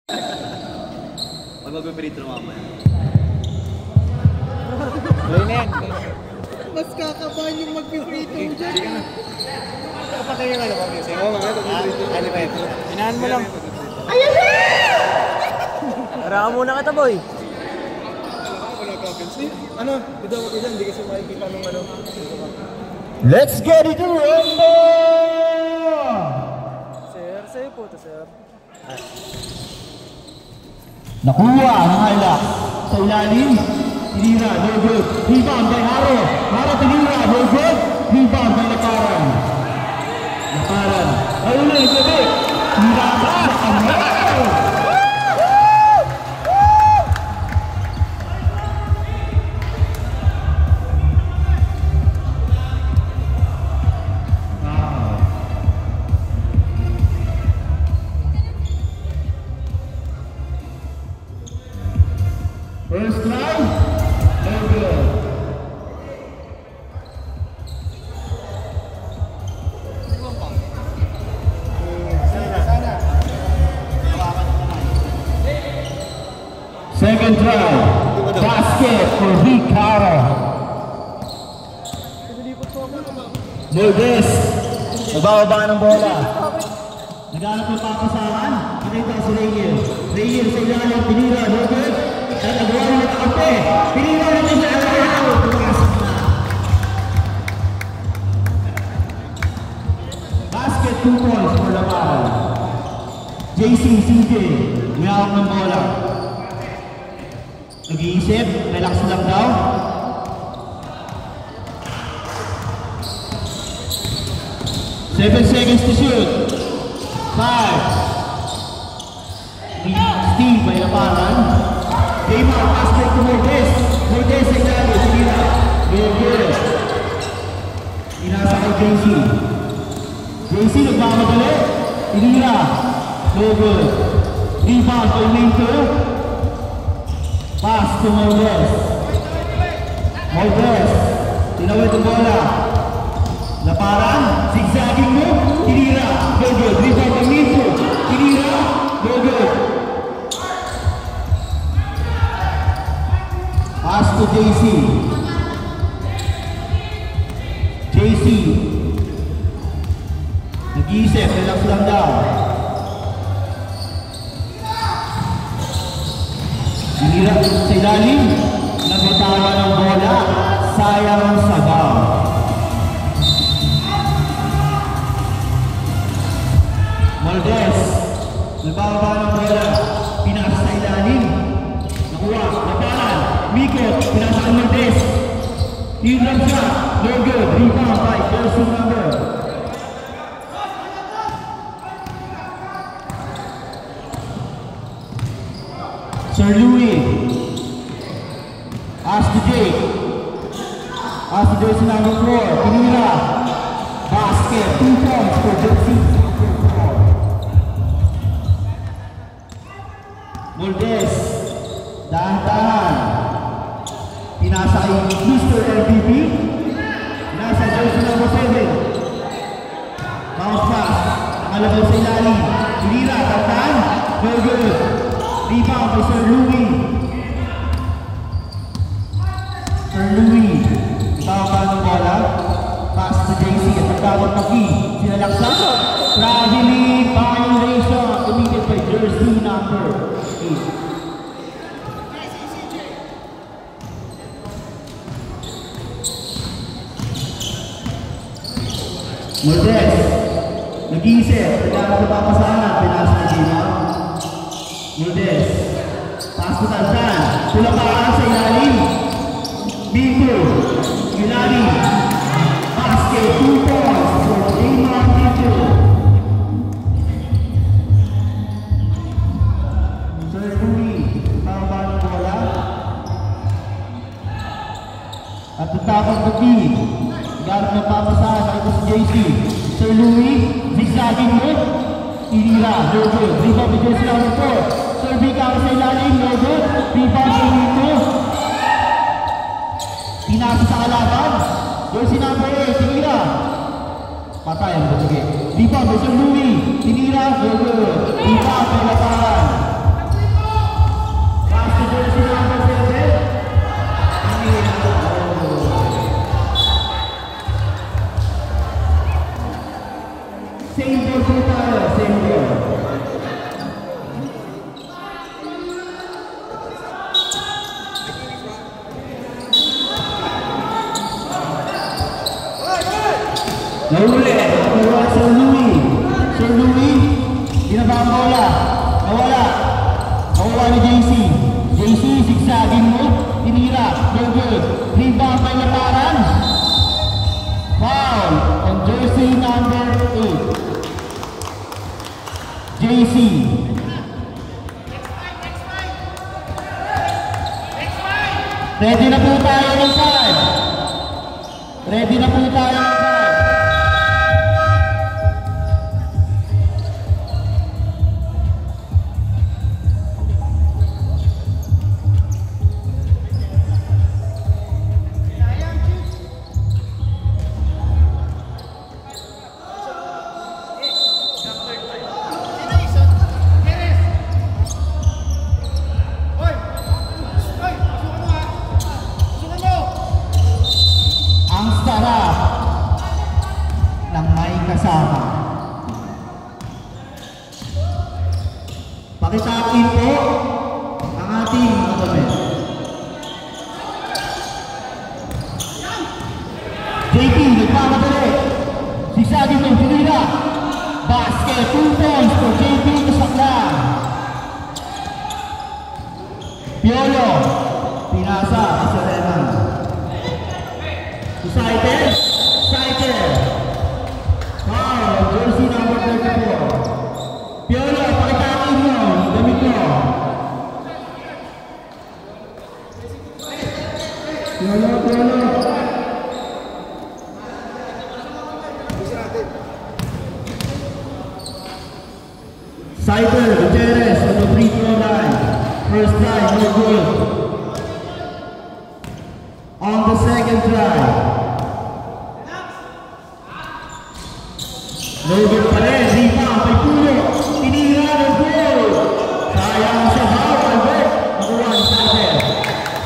Pag magpipirito na mamaya. Gawin na yan. Mas kakabahan yung magpipirito dyan. Kapatay yung ano ba? Sige mo mamaya magpipirito. Ano ba ito? Inahan mo lang. Ayun na! Haraan muna kita, boy. Ano? Dito ako dyan, hindi kasi makikita nung ano. Let's get it to rumble! Sir, sa'yo po ito, sir. Nakuha ng Hilux sa ilalim. Tinira, no good. Rebound by Haro. Haro tinira, no good. Rebound by Lakaran. Lakaran. Ayun na, gabi. Tira ba? First try, no good. Second try, basket for Ricardo. Lourdes, nabababa ng bola. Naghanap ng papasahan, nakita si Rayel. Rayel sa ilalim, pinira, no good. Ay, nagawa ng nakakampi. Pinira naman sa araw. Tumasok na. Basket 2 points for Lamal. JC, CJ, may hawak ng bola. Nag-iisip, relax lang daw. Seven seconds to shoot. 5. Steve, may laparan. Neymar, basket to Lourdes. Lourdes sa ilalim, tinira. Good. Inasa kay JC. JC nagmamadali. Tinira. No good. Rebound kay Minto. Pass to Lourdes. Lourdes. Tinawid ang bola. Laparan. Zigzagging mo. Tinira. No good. Rebound kay Minto. Tinira. No good. Pass to JC. JC. Nag-iisip, relax lang daw. Sinira sa ilalim. Nagbitawan ng bola. Sayang sa ball. Lourdes. Nagbababa ng bola. Pinasa sa ilalim. Nakuha. Napalan. Miko, pinasa ang Lourdes. Hidram siya. No good. Rebound by jersey number. Sir Louis. Pass to Jake. Pass to jersey number 4. Pinira. Basket. 2 points for jersey number 4. Lourdes. Dahan-dahan. Pinasa ay Mr. MVP. Pinasa jersey number 7. Bounce pass. Nakalabay sa ilalim. Pinira. Tantan. No good. Rebound by Sir Louis. Sir Louis. Bawang ng bola. Pass to JC. At nagkawag na key. Sinalaksa. Traveling violation committed by jersey number 8. Lourdes, nag-iisip, nagkakaroon na papasahan, pinasa na Gina. Lourdes, pass to Tantan, tulakaan sa ilalim. Binto, ilalim, basket, 2 points for Neymar Binto. Sir Louis, pababa ng bola. At tatapang pagi. Garap ng papasahan, nakita si JC. Sir Louis, zigzagging mo. Tinira, no good. Rebound by jersey number 4. Sir Vicar sa ilalim, no good. Rebound by Nito. Pinasa sa kalaban. Jersey number 8, tinira. Patay ang butugi. Rebound by Sir Louis. Tinira, no good. Rebound by Laparan. Nahuli. Nakuha Sir Louie. Sir Louie. Binaba ang bola. Nawala. Nakuha ni JC. JC, zigzagging mo. Tinira. No good. Rebound by Lataran. Foul on jersey number 8. JC. Ready na po tayo ng 5. Ready na po tayo ng 5. Ang sarap ng may kasama. Pakisakin po ang ating mga damit. JP, nagmamadali. Sisagin ng Pinira. Basket, 2 points for JP Kasaklan. Piolo, pinasa sa Renan. Cited. Wow, jersey number 34. Piolo, pakitakin mo. Damit mo. Piolo. Cited, Gutierrez on the free throw line. First try, no good. On the second try. No good pa rin, rebound, may pulo, tinira ng goal. Sayang sa foul, Albert, nakuha ni Sander.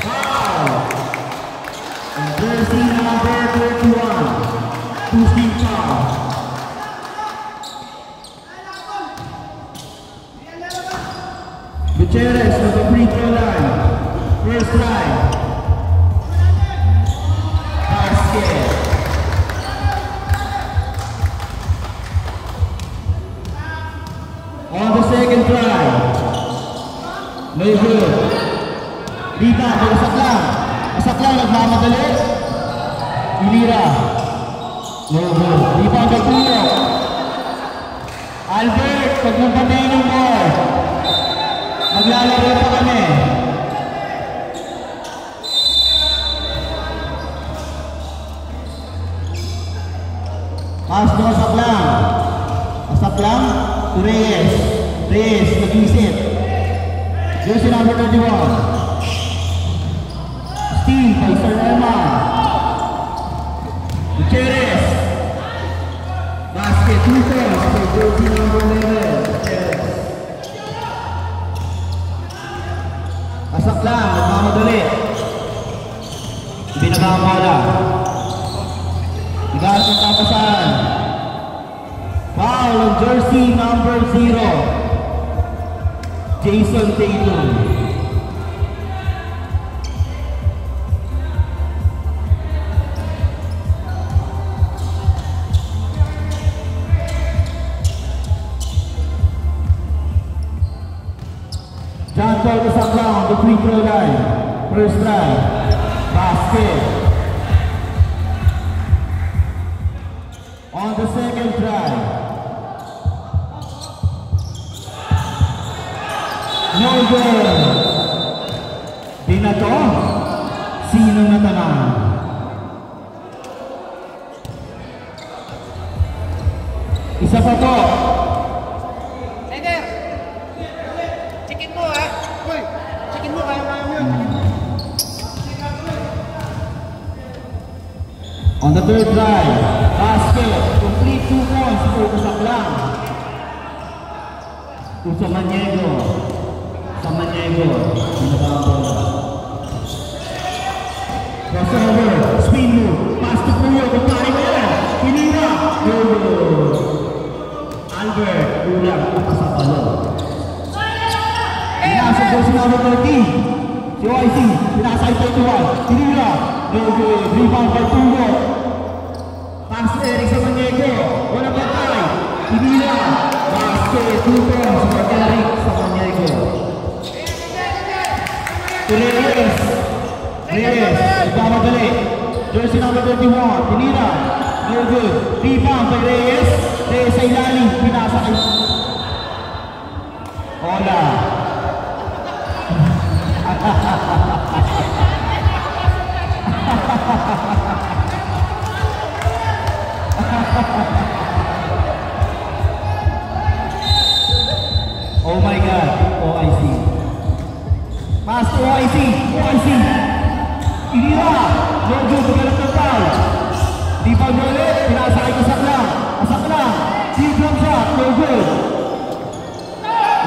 Foul. And jersey number 31, two-team foul. Gutierrez on the free throw line, first try. Basket. On the second try. No good. Rebound, Kasaklan. Kasaklan, nagmamadali. Pinira. No good. Rebound, Pulo. Albert, pag magpatay ng ball. Maglalaro pa kami. Pass to Kasaklan. Kasaklan. To Reyes. Reyes, nag-isip. Jersey number 31. Steve by Sir Emma. Gutierrez. Basket, 2 points for jersey number 11. Gutierrez. Kasaklan, nagmamadali. Binaba ang bola. Bigas ang tapasan. Foul on jersey number 0. Jason Tatum. John Paul Kasaklan on the free throw line. First try. Basket. On the second try. No good. Di na to. Sino na tanan? Isa pa po. Center! Chicken mo ha! Uy! Chicken mo, kaya mo yun! On the third try. Basket. Complete 2 points for Kasaklan. To Samaniego. Crossover, spin move, pass to Puyo, kumpare mo yan. Pinira. Albert, kulang, pasapalo. Pinasa po si number 13. Si YC, pinasa ay 21. Pinira. Rebound by Puyo. Pass to Eric Samaniego. Walang patay. Inila. Basket. 2 points for Eric Samaniego. To Reyes. Reyes. Nagmamadali. Jersey number 21. Inila. No good. Rebound kay Reyes. Reyes sa ilalim. Pinasa kay Ola. Oh my God, OIC. Pass to OIC, OIC. Inira, no good, magalang ng foul. Di pa ulit, pinasakay ko saklang. Asaklang, deep jump shot, no good.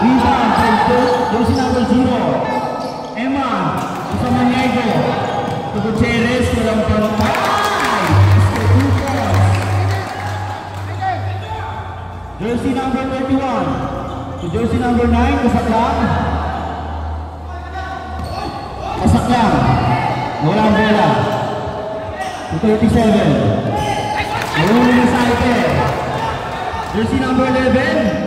Rebound, jersey number 0. Eman, Samaniego. To Gutierrez, walang pantay. Jersey number 31. To jersey number 9, kasaklang. Kasaklang. Walang bola. To 37. Marunong sa ite. Jersey number 11.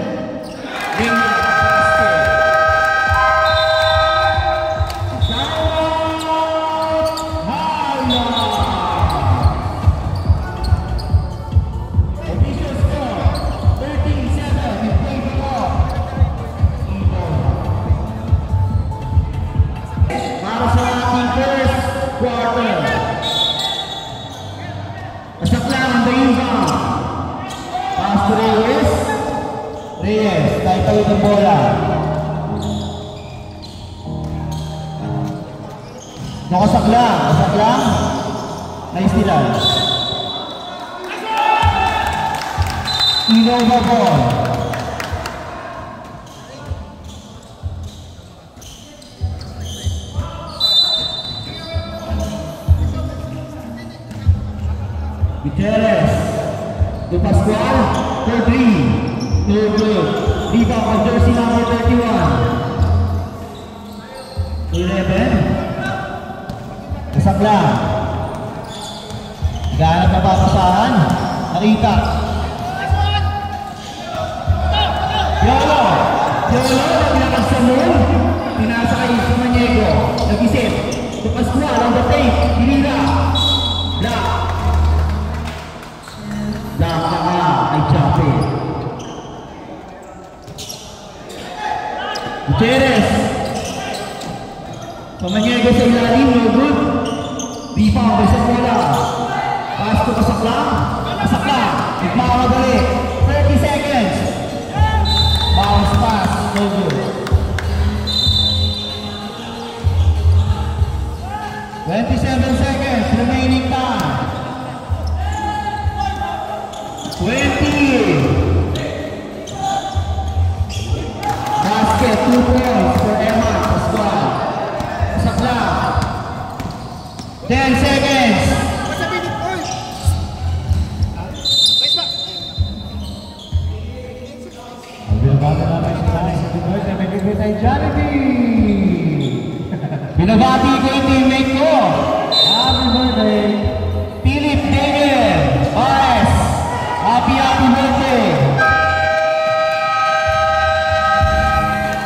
Reyes, tayo tayo ng bola. Nakasaklang, kasaklang. Nice nila. Innova ball. Gutierrez. To Pascual, for 3. No good. Rebound on jersey number 31. 11. Kasaklang. Naghahanap na papasahan. Nakita. Yolo. Yolo na pinakag sa moon. Pinasa kay Samaniego. Nag-isip. To Pascual on the tape. Hinira. Black. Black na ay Chape. Gutierrez. Samaniego sa ilalim, no good. Rebound by Samola. Pass to Kasaklang. Kasaklang. Nagmamadali. 30 seconds. Bounce pass, no good. 27 seconds remaining time. 20. Basket, 2 points for Eman Pascual. Kasaklang. 10 seconds. Binabati ko yung teammate ko. Happy birthday.